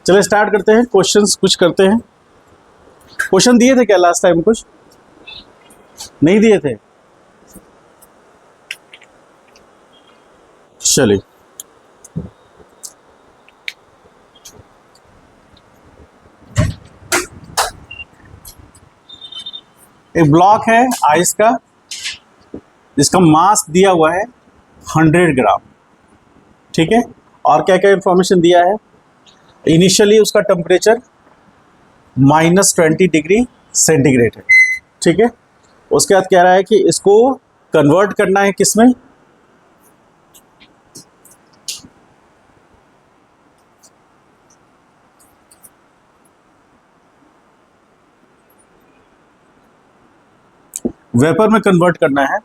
चलिए स्टार्ट करते हैं, क्वेश्चंस कुछ करते हैं। क्वेश्चन दिए थे क्या लास्ट टाइम? कुछ नहीं दिए थे। चलिए एक ब्लॉक है आइस का जिसका मास दिया हुआ है 100 ग्राम, ठीक है। और क्या क्या इंफॉर्मेशन दिया है? इनिशियली उसका टेम्परेचर -20 डिग्री सेंटीग्रेड है, ठीक है। उसके बाद कह रहा है कि इसको कन्वर्ट करना है किसमें? वेपर में कन्वर्ट करना है,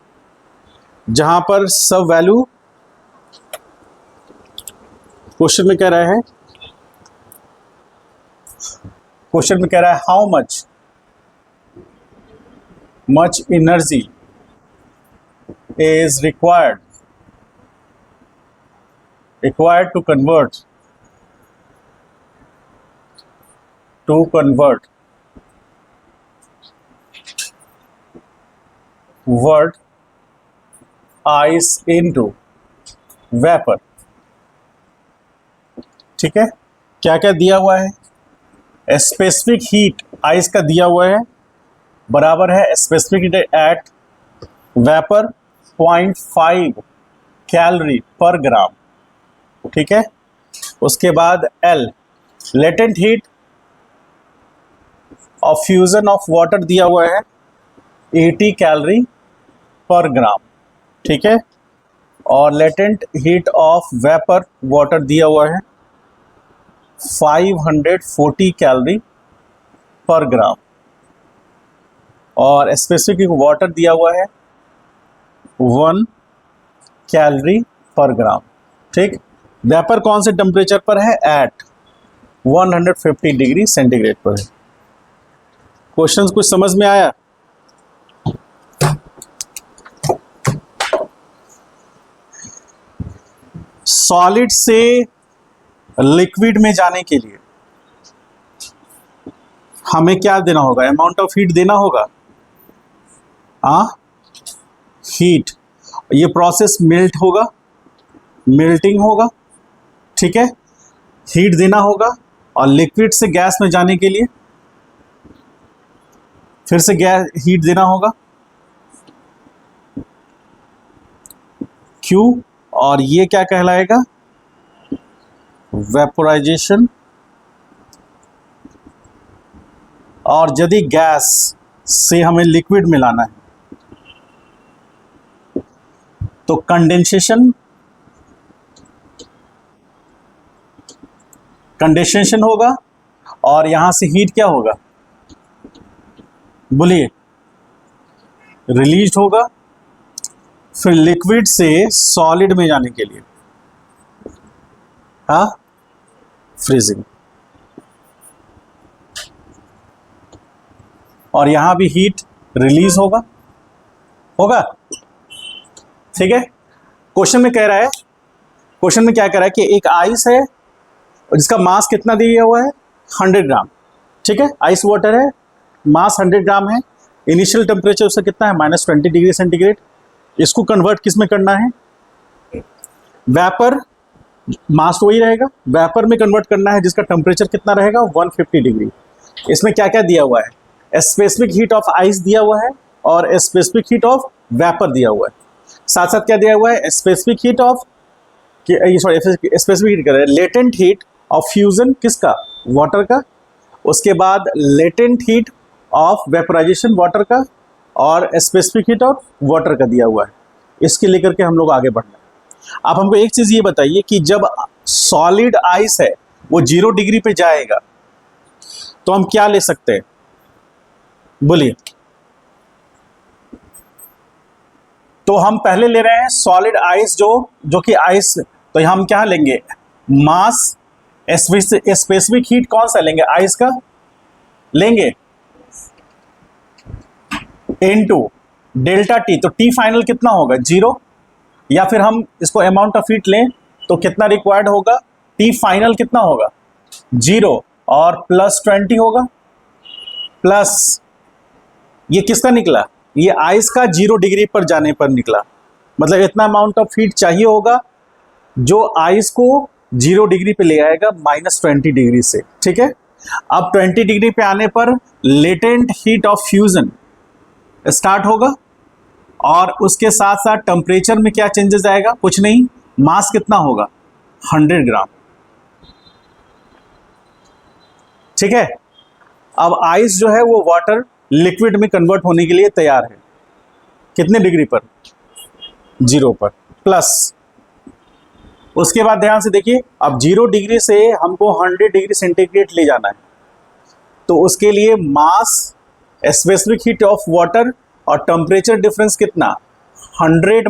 जहां पर सब वैल्यू क्वेश्चन में कह रहा है, how much energy is required to convert word ice into vapour, ठीक है। क्या क्या दिया हुआ है? स्पेसिफिक हीट आइस का दिया हुआ है बराबर है specific heat eight vapour 0.5 calorie पर ग्राम, ठीक है। उसके बाद L latent heat of fusion of water दिया हुआ है 80 कैलोरी पर ग्राम, ठीक है। और latent heat of vapour water दिया हुआ है 540 कैलोरी पर ग्राम। और स्पेसिफिक वाटर दिया हुआ है 1 कैलोरी पर ग्राम, ठीक। वेपर कौन से टेम्परेचर पर है? एट 150 डिग्री सेंटीग्रेड पर है। क्वेश्चंस कुछ समझ में आया? सॉलिड से लिक्विड में जाने के लिए हमें क्या देना होगा? अमाउंट ऑफ हीट देना होगा। हीट, ये प्रोसेस मेल्टिंग होगा, ठीक है। हीट देना होगा और लिक्विड से गैस में जाने के लिए फिर से गैस हीट देना होगा, क्यू। और ये क्या कहलाएगा? वेपोराइजेशन। और यदि गैस से हमें लिक्विड मिलाना है तो कंडेंसेशन होगा। और यहां से हीट क्या होगा? बोलिए, रिलीज होगा। फिर लिक्विड से सॉलिड में जाने के लिए फ्रीजिंग। और यहां भी हीट रिलीज होगा, ठीक है। क्वेश्चन में क्या कह रहा है कि एक आइस है जिसका मास कितना दिया हुआ है? 100 ग्राम, ठीक है। आइस वाटर है, मास 100 ग्राम है, इनिशियल टेम्परेचर उसका कितना है? -20 डिग्री सेंटीग्रेड। इसको कन्वर्ट किस में करना है? वेपर, मास तो वही रहेगा, वेपर में कन्वर्ट करना है जिसका टेम्परेचर कितना रहेगा? 150 डिग्री। इसमें क्या क्या दिया हुआ है? स्पेसिफिक हीट ऑफ आइस दिया हुआ है और स्पेसिफिक हीट ऑफ वेपर दिया हुआ है। साथ साथ क्या दिया हुआ है? Specific heat of specific heat कर रहे हैं, लेटेंट हीट ऑफ फ्यूजन किसका? वाटर का। उसके बाद latent heat of vaporisation water का और स्पेसिफिक हीट ऑफ वाटर का दिया हुआ है। इसके लेकर के हम लोग आगे बढ़ना है। आप हमको एक चीज ये बताइए कि जब सॉलिड आइस है वो 0 डिग्री पे जाएगा तो हम क्या ले सकते हैं? बोलिए। तो हम पहले ले रहे हैं सॉलिड आइस, जो कि आइस, तो हम क्या लेंगे? मास। स्पेसिफिक हीट कौन सा लेंगे? आइस का लेंगे इनटू डेल्टा टी। तो टी फाइनल कितना होगा? 0। या फिर हम इसको अमाउंट ऑफ हीट लें तो कितना रिक्वायर्ड होगा? टी फाइनल कितना होगा? 0 और +20 होगा, प्लस ये किसका निकला, ये आइस का 0 डिग्री पर जाने पर निकला, मतलब इतना अमाउंट ऑफ हीट चाहिए होगा जो आइस को 0 डिग्री पे ले आएगा -20 डिग्री से। ठीक है, अब 20 डिग्री पे आने पर latent heat of fusion start होगा और उसके साथ साथ टेम्परेचर में क्या चेंजेस आएगा, कुछ नहीं, मास कितना होगा 100 ग्राम। ठीक है, अब आइस जो है वो वाटर लिक्विड में कन्वर्ट होने के लिए तैयार है, कितने डिग्री पर, 0 पर, प्लस उसके बाद ध्यान से देखिए, अब 0 डिग्री से हमको 100 डिग्री सेंटीग्रेड ले जाना है, तो उसके लिए मास, स्पेसिफिक हीट ऑफ वाटर और टेम्परेचर डिफरेंस कितना, 100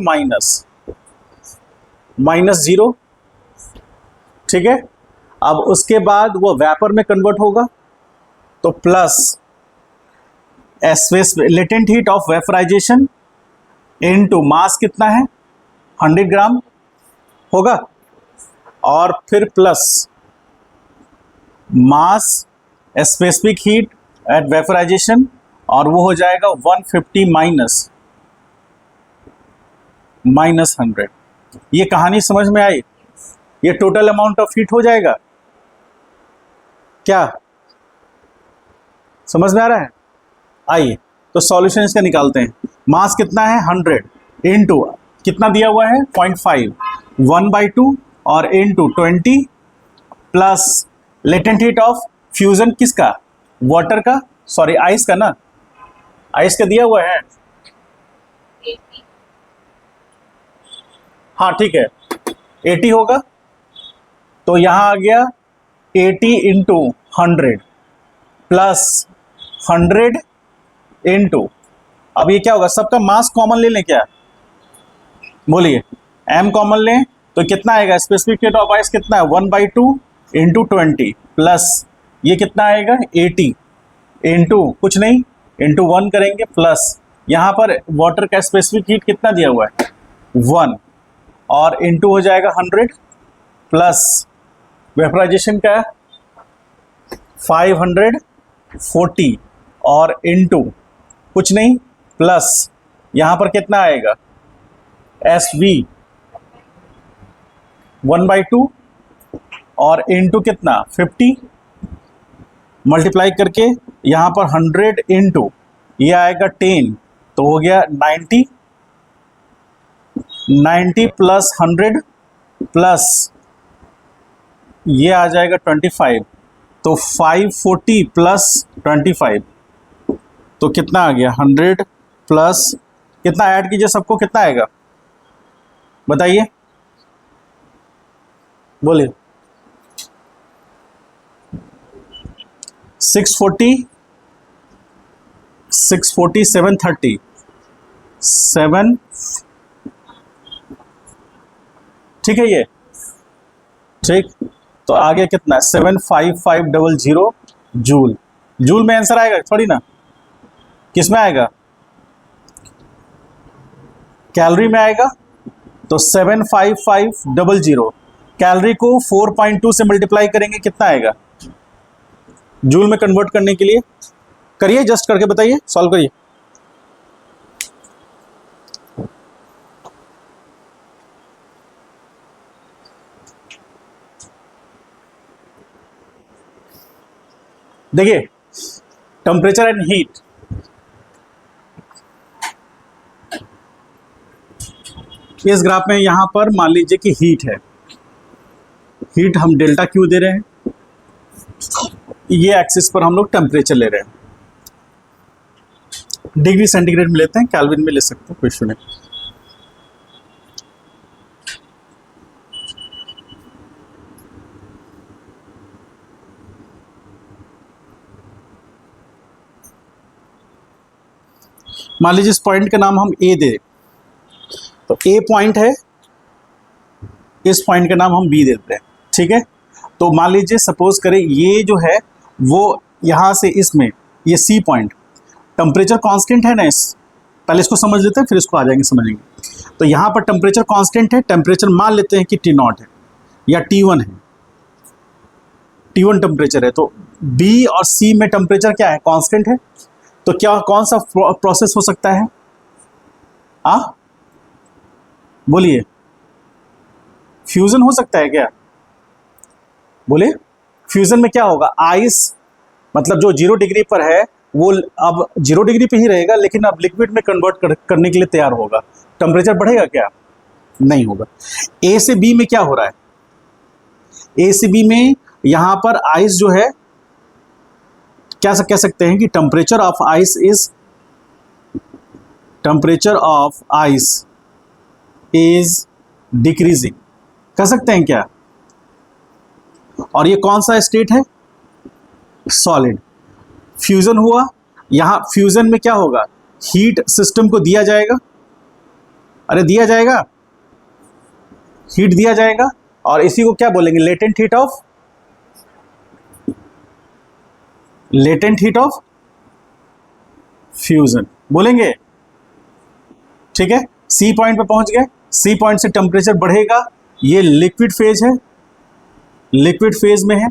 माइनस 0। ठीक है, अब उसके बाद वो वेपर में कन्वर्ट होगा, तो plus latent heat of vaporisation into mass कितना है 100 ग्राम होगा, और फिर plus mass specific heat at vaporisation, और वो हो जाएगा 150 माइनस 100। ये कहानी समझ में आई, ये टोटल अमाउंट ऑफ हीट हो जाएगा, क्या समझ में आ रहा है। आइए तो सॉल्यूशन इसका निकालते हैं। मास कितना है 100 इनटू कितना दिया हुआ है 0.5, 1/2 और into 20 plus latent heat of fusion किसका, वाटर का, सॉरी आइस का ना, आइस का दिया हुआ है, हाँ ठीक है 80 होगा, तो यहां आ गया 80 इंटू 100 प्लस 100 इंटू, अब ये क्या होगा, सबका मास कॉमन ले लें क्या, बोलिए m कॉमन लें तो कितना आएगा, स्पेसिफिक हीट ऑफ आइस कितना है 1/2 इंटू 20 प्लस ये कितना आएगा 80 इंटू कुछ नहीं इंटू 1 करेंगे, प्लस यहाँ पर वाटर का स्पेसिफिक हीट कितना दिया हुआ है 1 और इंटू हो जाएगा 100 प्लस वेपराइजेशन का 540 और इंटू कुछ नहीं प्लस यहाँ पर कितना आएगा SV 1/2 और इंटू कितना 50 मल्टीप्लाई करके यहाँ पर 100 इंटू ये आएगा 10, तो हो गया 90 प्लस 100 प्लस ये आ जाएगा 25, तो 540 प्लस 25, तो कितना आ गया 100 प्लस कितना ऐड कीजिए सबको, कितना आएगा बताइए, बोलिए 640 730 7, ठीक है ये ठीक, तो आगे कितना है 75500 जूल, जूल में आंसर आएगा थोड़ी ना, किस में आएगा कैलोरी में आएगा, तो 75500 कैलोरी को 4.2 से मल्टीप्लाई करेंगे कितना आएगा जूल में कन्वर्ट करने के लिए, करिए जस्ट करके बताइए, सॉल्व करिए। देखिए टेम्परेचर एंड हीट, इस ग्राफ में यहां पर मान लीजिए कि हीट है, हीट हम डेल्टा क्यू दे रहे हैं, ये एक्सिस पर हम लोग टेम्परेचर ले रहे हैं, डिग्री सेंटीग्रेड में लेते हैं, केल्विन में ले सकते हैं, कोई इशू नहीं। मान लीजिए इस पॉइंट का नाम हम ए दे, तो ए पॉइंट है, इस पॉइंट का नाम हम बी देते हैं, ठीक है। तो मान लीजिए सपोज करें ये जो है वो यहाँ से इसमें ये सी पॉइंट, टेम्परेचर कांस्टेंट है ना, इस पहले इसको समझ लेते हैं फिर इसको आ जाएंगे समझेंगे। तो यहाँ पर टेम्परेचर कांस्टेंट है, टेम्परेचर मान लेते हैं कि T0 है या T1 है, T1 टेम्परेचर है, तो B और C में टेम्परेचर क्या है, कांस्टेंट है। तो क्या कौन सा प्रोसेस हो सकता है, बोलिए, फ्यूजन हो सकता है क्या, बोलिए। फ्यूजन में क्या होगा, आइस मतलब जो 0 डिग्री पर है वो अब 0 डिग्री पे ही रहेगा, लेकिन अब लिक्विड में कन्वर्ट करने के लिए तैयार होगा। टेम्परेचर बढ़ेगा क्या, नहीं होगा। ए से बी में क्या हो रहा है, ए से बी में यहां पर आइस जो है, क्या कह सकते हैं कि temperature of ice is decreasing, कह सकते हैं क्या। और ये कौन सा स्टेट है, सॉलिड। फ्यूजन हुआ, यहां फ्यूजन में क्या होगा, हीट सिस्टम को दिया जाएगा, अरे दिया जाएगा, हीट दिया जाएगा, और इसी को क्या बोलेंगे, लेटेंट हीट ऑफ फ्यूजन बोलेंगे, ठीक है। सी पॉइंट पे पहुंच गए, सी पॉइंट से टेम्परेचर बढ़ेगा, ये लिक्विड फेज है, लिक्विड फेज में है।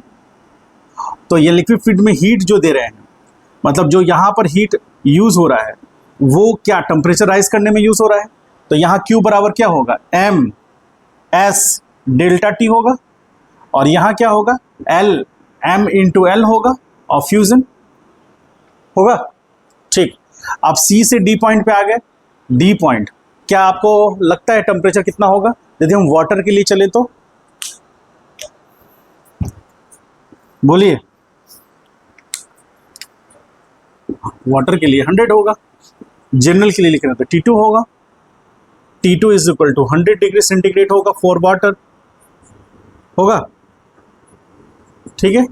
तो ये लिक्विड फेज में हीट जो दे रहे हैं, मतलब जो यहां पर हीट यूज हो रहा है वो क्या टेम्परेचर राइज करने में यूज हो रहा है। तो यहां Q बराबर क्या होगा, M S डेल्टा T होगा, और यहां क्या होगा, L M इंटू L होगा, और फ्यूजन होगा, ठीक। अब C से D पॉइंट पे आ गए, D पॉइंट, क्या आपको लगता है टेम्परेचर कितना होगा, यदि हम वाटर के लिए चले तो बोलिए, वाटर के लिए 100 होगा, जनरल के लिए लिख रहे हैं तो T2 होगा, T2 is equal to 100 degree centigrade होगा फॉर वाटर, होगा, ठीक है।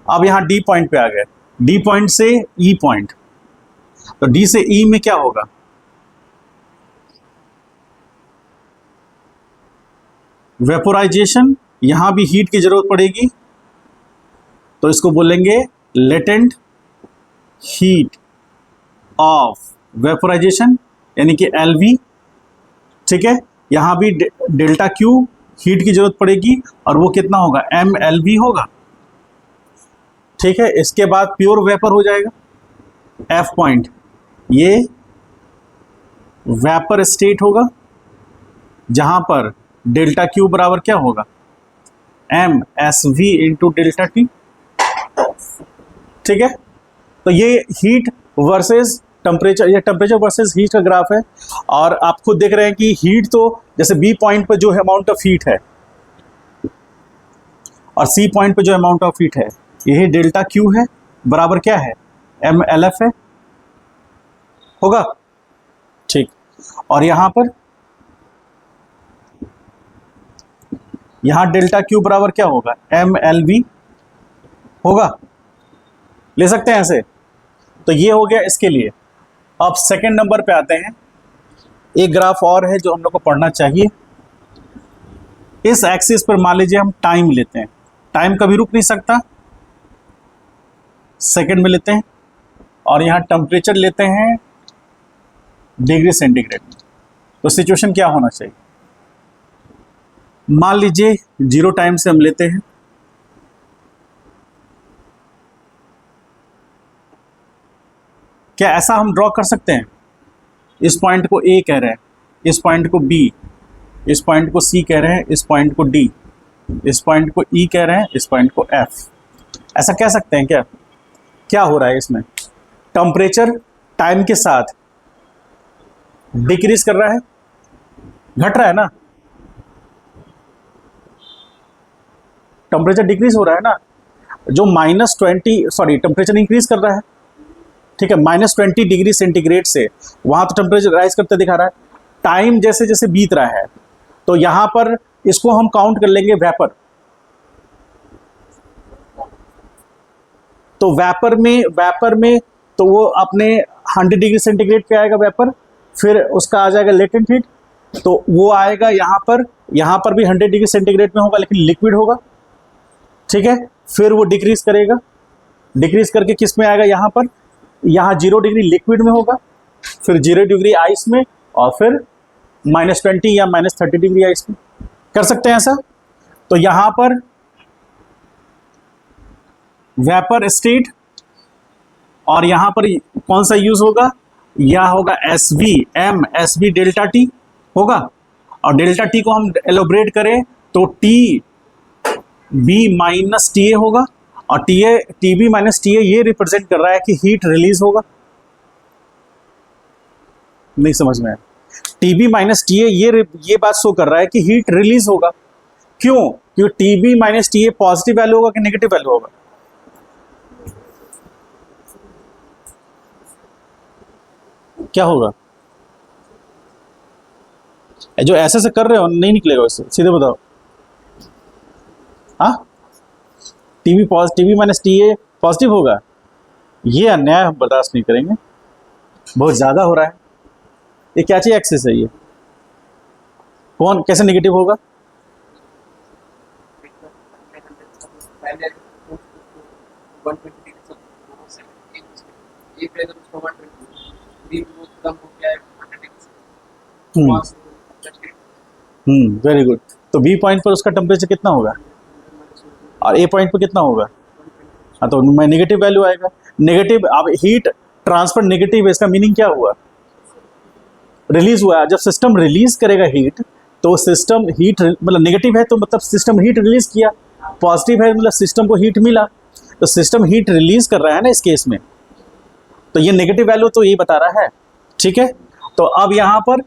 अब यहां D पॉइंट पे आ गए, D पॉइंट से E पॉइंट, तो D से E में क्या होगा, वेपोराइजेशन, यहां भी हीट की जरूरत पड़ेगी, तो इसको बोलेंगे लेटेंट हीट ऑफ वेपोराइजेशन, यानी कि LV, ठीक है। यहां भी डेल्टा Q हीट की जरूरत पड़ेगी, और वो कितना होगा, MLV होगा, ठीक है। इसके बाद प्योर वेपर हो जाएगा, F पॉइंट, ये वेपर स्टेट होगा, जहां पर डेल्टा Q बराबर क्या होगा, MSV इंटू डेल्टा T, ठीक है। तो ये हीट वर्सेस टेम्परेचर, ये टेम्परेचर वर्सेस हीट का ग्राफ है, और आप खुद देख रहे हैं कि हीट तो जैसे B पॉइंट पर जो अमाउंट ऑफ हीट है और C पॉइंट पर जो अमाउंट ऑफ हीट है, यही डेल्टा Q है, बराबर क्या है, MLF है, होगा, ठीक। और यहां पर यहां डेल्टा Q बराबर क्या होगा, MLV होगा, ले सकते हैं ऐसे। तो ये हो गया इसके लिए। अब सेकंड नंबर पे आते हैं, एक ग्राफ और है जो हम लोग को पढ़ना चाहिए। इस एक्सिस पर मान लीजिए हम टाइम लेते हैं, टाइम कभी रुक नहीं सकता, सेकंड में लेते हैं, और यहां टेम्परेचर लेते हैं डिग्री सेंटीग्रेड में। तो सिचुएशन क्या होना चाहिए, मान लीजिए 0 टाइम से हम लेते हैं, क्या ऐसा हम ड्रॉ कर सकते हैं, इस पॉइंट को A कह रहे हैं, इस पॉइंट को B, इस पॉइंट को C कह रहे हैं, इस पॉइंट को D, इस पॉइंट को E कह रहे हैं, इस पॉइंट को F, ऐसा कह सकते हैं क्या। क्या हो रहा है इसमें, टेम्परेचर टाइम के साथ डिक्रीज कर रहा है, घट रहा है ना, टेम्परेचर डिक्रीज हो रहा है ना, जो टेम्परेचर इंक्रीज कर रहा है, ठीक है। -20 डिग्री सेंटीग्रेड से वहां तो टेम्परेचर राइज करते दिखा रहा है, टाइम जैसे जैसे बीत रहा है, तो यहां पर इसको हम काउंट कर लेंगे वेपर। तो वेपर में तो वो अपने 100 डिग्री सेंटीग्रेड पे आएगा वेपर, फिर उसका आ जाएगा लेटेंट हीट, तो वो आएगा यहां पर भी 100 डिग्री सेंटीग्रेड में होगा, लेकिन लिक्विड होगा, ठीक है। फिर वो डिक्रीज करेगा, डिक्रीज करके किस में आएगा, यहाँ 0 डिग्री लिक्विड में होगा, फिर 0 डिग्री आइस में, और फिर -20 या -30 डिग्री आइस में, कर सकते हैं ऐसा। तो यहाँ पर वेपर स्टेट, और यहां पर कौन सा यूज होगा, यह होगा S V M, S V delta T होगा, और डेल्टा टी को हम एलोबरेट करें तो T B minus T A होगा, और T A T B minus T A ये रिप्रेजेंट कर रहा है कि हीट रिलीज होगा। नहीं समझ में आया? T B minus T A ये बात शो कर रहा है कि हीट रिलीज होगा। क्यों? क्योंकि T B minus T A positive value होगा कि नेगेटिव वैल्यू होगा? क्या होगा? जो ऐसे से कर रहे हो नहीं निकलेगा उससे, सीधे बताओ। हाँ, TV minus T A positive होगा? ये अन्याय हम बर्दाश्त नहीं करेंगे, बहुत ज्यादा हो रहा है। ये क्या चीज एक्सेस है? ये कौन कैसे नेगेटिव होगा? Very good. तो बी पॉइंट पर उसका टेम्परेचर कितना होगा और ए पॉइंट पर कितना होगा? हाँ, तो नेगेटिव वैल्यू आएगा। नेगेटिव, अब हीट ट्रांसफर नेगेटिव है, इसका मीनिंग क्या हुआ? रिलीज हुआ। जब सिस्टम रिलीज करेगा हीट, तो सिस्टम हीट मतलब नेगेटिव है तो मतलब सिस्टम हीट रिलीज किया, पॉजिटिव है मतलब सिस्टम को हीट मिला, तो सिस्टम हीट रिलीज कर रहा है ना इस केस में, तो ये नेगेटिव वैल्यू तो ये बता रहा है। ठीक है, तो अब यहाँ पर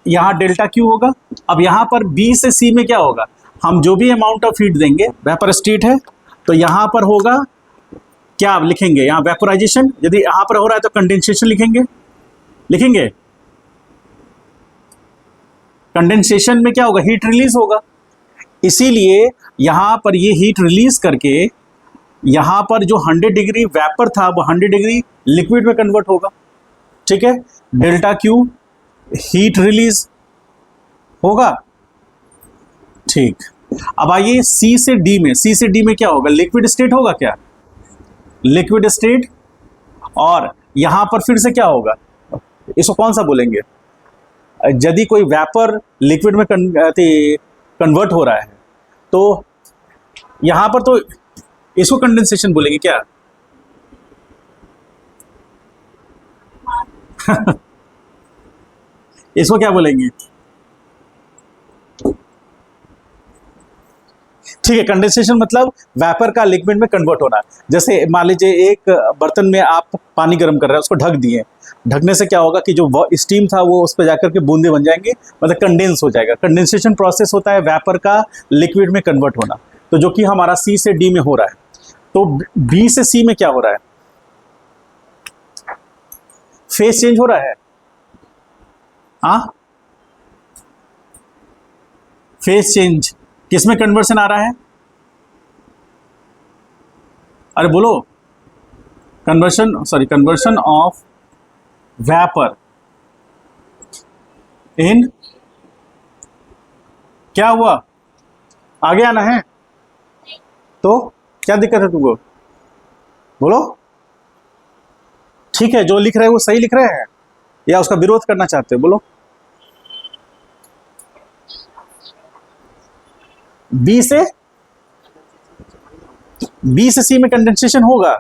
यहाँ डेल्टा क्यू होगा। अब यहाँ पर बी से सी में क्या होगा? हम जो भी अमाउंट ऑफ हीट देंगे, वेपर स्टेट है, तो यहाँ पर होगा क्या लिखेंगे? यहाँ वेपोराइजेशन, यदि यहाँ पर हो रहा है तो कंडेंसेशन लिखेंगे। कंडेंसेशन में क्या होगा? हीट रिलीज होगा। इसीलिए यहां पर ये हीट रिलीज करके यहां पर जो 100 डिग्री वेपर था वो 100 डिग्री लिक्विड में कन्वर्ट होगा। ठीक है, डेल्टा क्यू हीट रिलीज होगा। ठीक, अब आइए सी से डी में। सी से डी में क्या होगा? लिक्विड स्टेट होगा क्या? लिक्विड स्टेट, और यहां पर फिर से क्या होगा? इसको कौन सा बोलेंगे? यदि कोई वेपर लिक्विड में कन्वर्ट हो रहा है तो यहां पर तो इसको कंडेंसेशन बोलेंगे क्या? इसको क्या बोलेंगे? ठीक है, कंडेंसेशन मतलब वेपर का लिक्विड में कन्वर्ट होना। जैसे मान लीजिए एक बर्तन में आप पानी गर्म कर रहे हैं, उसको ढक दिए, ढकने से क्या होगा कि जो स्टीम था वो उस पर जाकर के बूंदे बन जाएंगे, मतलब कंडेंस हो जाएगा। कंडेंसेशन प्रोसेस होता है वेपर का लिक्विड में कन्वर्ट होना, तो जो कि हमारा सी से डी में हो रहा है। तो बी से सी में क्या हो रहा है? फेस चेंज हो रहा है। हाँ, फेस चेंज किसमें कन्वर्शन आ रहा है? अरे बोलो, कन्वर्शन ऑफ वेपर इन, क्या हुआ? आगे आना है तो क्या दिक्कत है तुमको? बोलो। ठीक है, जो लिख रहे हैं वो सही लिख रहे हैं या उसका विरोध करना चाहते हो? बोलो। बी से सी में कंडेंसेशन होगा।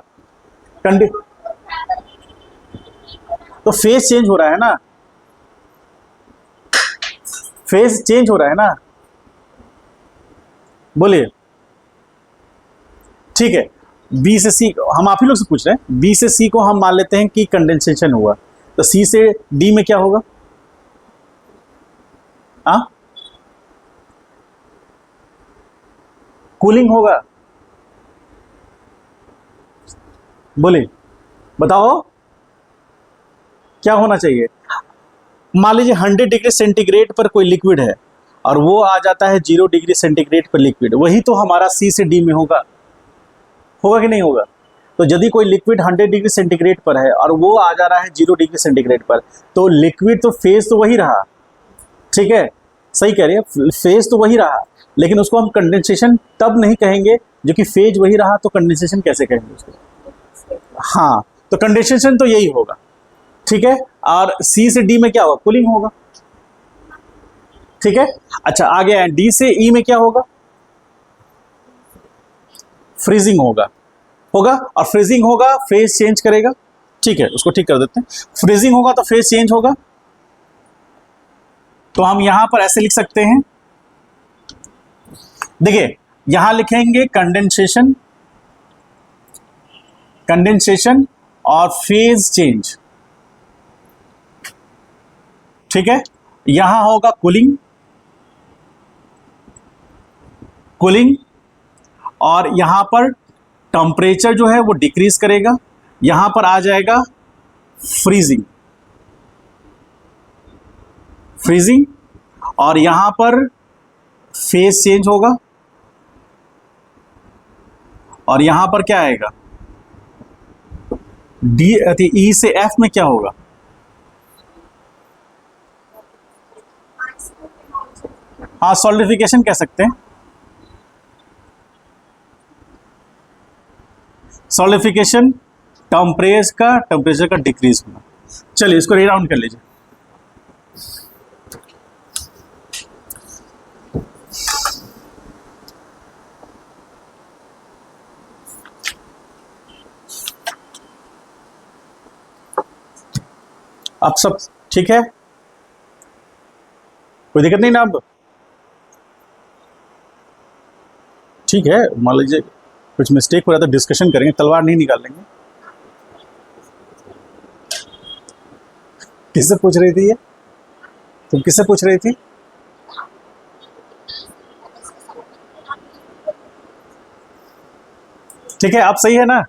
तो फेस चेंज हो रहा है ना, फेस चेंज हो रहा है ना, बोलिए। ठीक है, बी से सी हम आप ही लोग से पूछ रहे हैं। बी से सी को हम मान लेते हैं कि कंडेंसेशन हुआ, तो सी से डी में क्या होगा? हाँ, कूलिंग होगा। बोलिए, बताओ क्या होना चाहिए? मान लीजिए 100 डिग्री सेंटीग्रेड पर कोई लिक्विड है और वो आ जाता है 0 डिग्री सेंटीग्रेड पर लिक्विड, वही तो हमारा सी से डी में होगा कि नहीं होगा? तो यदि कोई लिक्विड 100 डिग्री सेंटीग्रेड पर है और वो आ जा रहा है 0 डिग्री सेंटीग्रेड पर, तो लिक्विड तो फेज तो वही रहा। ठीक है, सही कह रही है, फेज तो वही रहा, लेकिन उसको हम कंडेंसेशन तब नहीं कहेंगे जो कि फेज वही रहा, तो कंडेंसेशन कैसे कहेंगे उसको? हाँ, तो कंडेंसेशन तो यही होगा। ठीक है, और सी से डी में क्या होगा? कूलिंग होगा। ठीक है, अच्छा आगे डी से ई में क्या होगा? फ्रीजिंग होगा। होगा, और फ्रीजिंग होगा फेज चेंज करेगा। ठीक है, उसको ठीक कर देते हैं। फ्रीजिंग होगा तो फेज चेंज होगा, तो हम यहां पर ऐसे लिख सकते हैं, देखिए यहां लिखेंगे कंडेंसेशन, कंडेंसेशन और फेज चेंज। ठीक है, यहां होगा कूलिंग, कूलिंग, और यहां पर टेम्परेचर जो है वो डिक्रीज करेगा, यहां पर आ जाएगा फ्रीजिंग, फ्रीजिंग, और यहां पर फेज चेंज होगा, और यहां पर क्या आएगा, डी ई से एफ में क्या होगा, हाँ सॉलिडिफिकेशन कह सकते हैं, सॉलिडिफिकेशन, टेम्परेचर का डिक्रीज होना। चलिए इसको रीराउंड कर लीजिए। अब सब ठीक है, कोई दिक्कत नहीं ना अब? ठीक है, मान लीजिए कुछ मिस्टेक हो रहा है तो डिस्कशन करेंगे, तलवार नहीं निकालेंगे। किससे पूछ रही थी ये? तुम किससे पूछ रही थी? ठीक है, आप सही है ना?